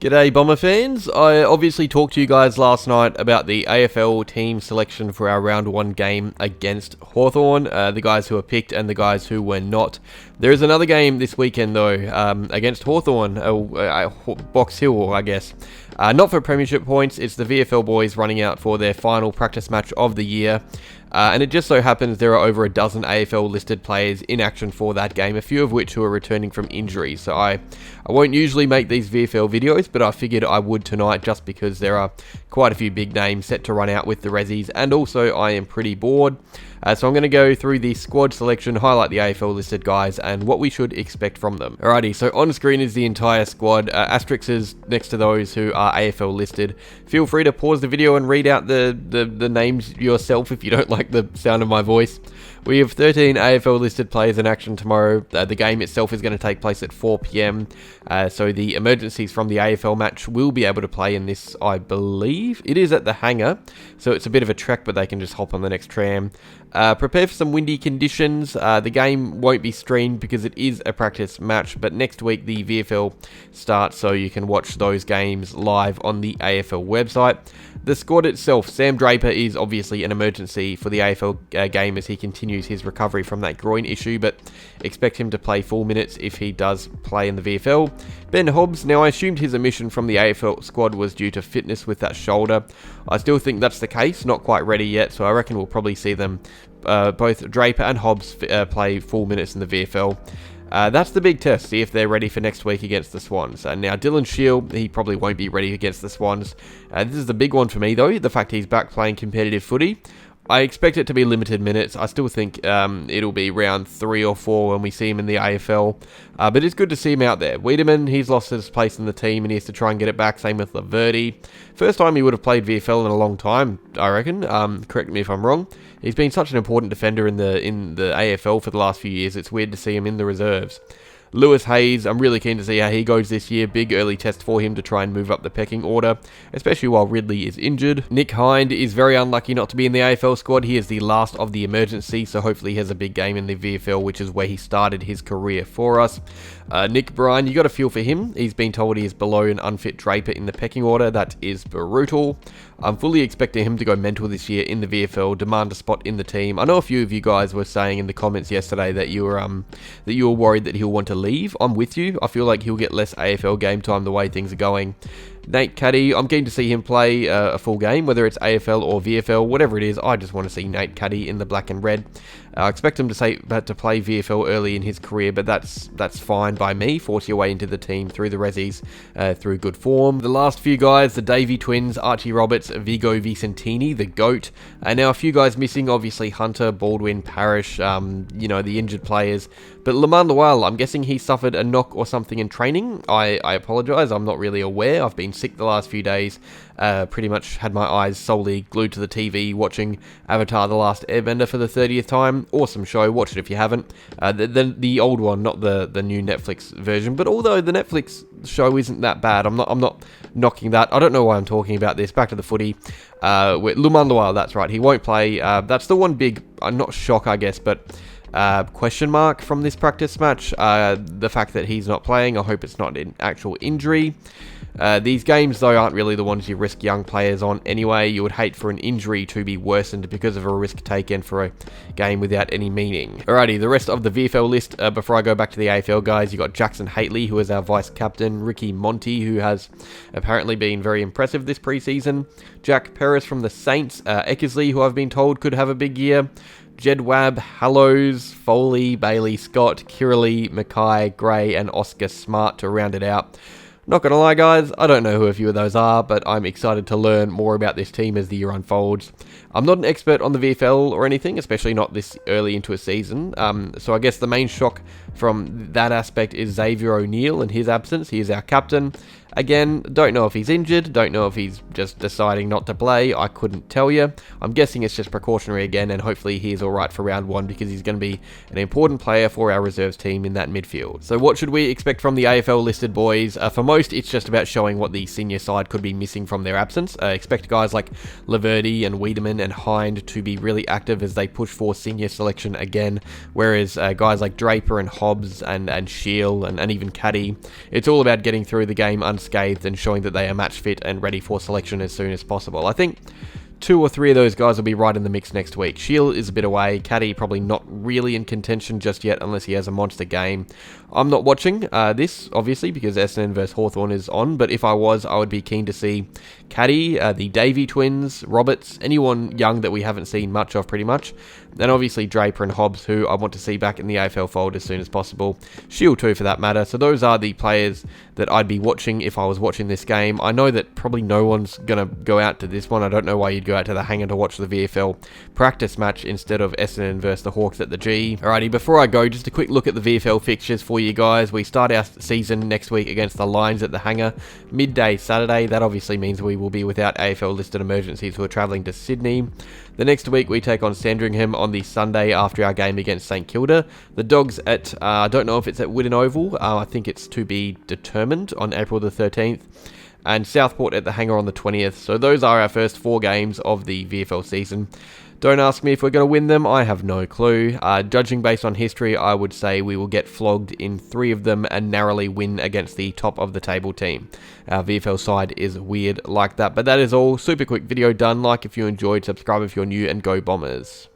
G'day Bomber fans, I obviously talked to you guys last night about the AFL team selection for our round 1 game against Hawthorn, the guys who were picked and the guys who were not. There is another game this weekend though, against Hawthorn, Box Hill I guess. Not for premiership points, it's the VFL boys running out for their final practice match of the year. And it just so happens there are over a dozen AFL listed players in action for that game, a few of which who are returning from injury. So I won't usually make these VFL videos, but I figured I would tonight just because there are quite a few big names set to run out with the Rezzies, and also I am pretty bored. So I'm going to go through the squad selection, highlight the AFL listed guys, and what we should expect from them. Alrighty, so on screen is the entire squad, asterisks next to those who are AFL listed. Feel free to pause the video and read out the names yourself if you don't like the sound of my voice. We have 13 AFL listed players in action tomorrow. The game itself is going to take place at 4 PM, so the emergencies from the AFL match will be able to play in this, I believe. It is at the hangar, so it's a bit of a trek, but they can just hop on the next tram. Prepare for some windy conditions. The game won't be streamed because it is a practice match, but next week the VFL starts, so you can watch those games live on the AFL website. The squad itself, Sam Draper is obviously an emergency for the AFL game as he continues his recovery from that groin issue, but expect him to play full minutes if he does play in the VFL. Ben Hobbs, now I assumed his omission from the AFL squad was due to fitness with that shoulder. I still think that's the case, not quite ready yet, so I reckon we'll probably see them, both Draper and Hobbs, play full minutes in the VFL. That's the big test, see if they're ready for next week against the Swans. Now, Dylan Shield, he probably won't be ready against the Swans. This is the big one for me, though, the fact he's back playing competitive footy. I expect it to be limited minutes. I still think it'll be round 3 or 4 when we see him in the AFL. But it's good to see him out there. Wiedemann, he's lost his place in the team and he has to try and get it back. Same with Laverty. First time he would have played VFL in a long time, I reckon. Correct me if I'm wrong. He's been such an important defender in the AFL for the last few years. It's weird to see him in the reserves. Lewis Hayes, I'm really keen to see how he goes this year. Big early test for him to try and move up the pecking order, especially while Ridley is injured. Nick Hind is very unlucky not to be in the AFL squad. He is the last of the emergency, so hopefully he has a big game in the VFL, which is where he started his career for us. Nick Bryan, you got a feel for him. He's been told he is below an unfit Draper in the pecking order. That is brutal. I'm fully expecting him to go mental this year in the VFL, demand a spot in the team. I know a few of you guys were saying in the comments yesterday that you were worried that he'll want to leave. I'm with you. I feel like he'll get less AFL game time the way things are going. Nate Caddy, I'm keen to see him play a full game, whether it's AFL or VFL, whatever it is. I just want to see Nate Caddy in the black and red. I expect him to play VFL early in his career, but that's fine by me. Force your way into the team through the Rezzies, through good form. The last few guys, the Davey twins, Archie Roberts, Vigo Vicentini, the GOAT. Now a few guys missing, obviously Hunter, Baldwin, Parrish, the injured players. But Lamar Noel, I'm guessing he suffered a knock or something in training. I apologise, I'm not really aware. I've been sick the last few days. Pretty much had my eyes solely glued to the TV watching Avatar: The Last Airbender for the 30th time. Awesome show, watch it if you haven't. The old one, not the new Netflix version. But although the Netflix show isn't that bad, I'm not knocking that. I don't know why I'm talking about this. Back to the footy. Lumandoa, that's right, he won't play. That's the one big, not shock I guess, but question mark from this practice match. The fact that he's not playing, I hope it's not an actual injury. These games, though, aren't really the ones you risk young players on anyway. You would hate for an injury to be worsened because of a risk taken for a game without any meaning. Alrighty, the rest of the VFL list, before I go back to the AFL guys, you got Jackson Hately, who is our vice-captain, Ricky Monty, who has apparently been very impressive this preseason, Jack Perez from the Saints, Eckersley, who I've been told could have a big year, Jed Webb, Hallows, Foley, Bailey, Scott, Kiralee, Mackay, Gray, and Oscar Smart to round it out. Not gonna lie guys, I don't know who a few of those are, but I'm excited to learn more about this team as the year unfolds. I'm not an expert on the VFL or anything, especially not this early into a season, so I guess the main shock from that aspect is Xavier O'Neill and his absence. He is our captain. Again, don't know if he's injured, don't know if he's just deciding not to play, I couldn't tell you. I'm guessing it's just precautionary again, and hopefully he's alright for round 1 because he's going to be an important player for our reserves team in that midfield. So what should we expect from the AFL listed boys? For most, it's just about showing what the senior side could be missing from their absence. Expect guys like Laverty and Wiedemann and Hind to be really active as they push for senior selection again, whereas guys like Draper and Hobbs and Shield and even Caddy, it's all about getting through the game unscathed unscathed and showing that they are match fit and ready for selection as soon as possible. I think 2 or 3 of those guys will be right in the mix next week. Shield is a bit away. Caddy probably not really in contention just yet unless he has a monster game. I'm not watching this, obviously, because Essendon versus Hawthorn is on, but if I was, I would be keen to see Caddy, the Davey twins, Roberts, anyone young that we haven't seen much of pretty much, and obviously Draper and Hobbs, who I want to see back in the AFL fold as soon as possible. Shield too, for that matter. So those are the players that I'd be watching if I was watching this game. I know that probably no one's going to go out to this one. I don't know why you'd go out to the hangar to watch the VFL practice match instead of Essendon versus the Hawks at the G. Alrighty, before I go, just a quick look at the VFL fixtures for you guys. We start our season next week against the Lions at the hangar, midday Saturday. That obviously means we will be without AFL listed emergencies who are travelling to Sydney. The next week we take on Sandringham on the Sunday after our game against St Kilda. The Dogs at, I don't know if it's at Whitten Oval, I think it's to be determined on April the 13th. And Southport at the hangar on the 20th. So those are our first 4 games of the VFL season. Don't ask me if we're going to win them, I have no clue. Judging based on history, I would say we will get flogged in 3 of them and narrowly win against the top of the table team. Our VFL side is weird like that, but that is all. Super quick video done. Like if you enjoyed, subscribe if you're new, and go Bombers.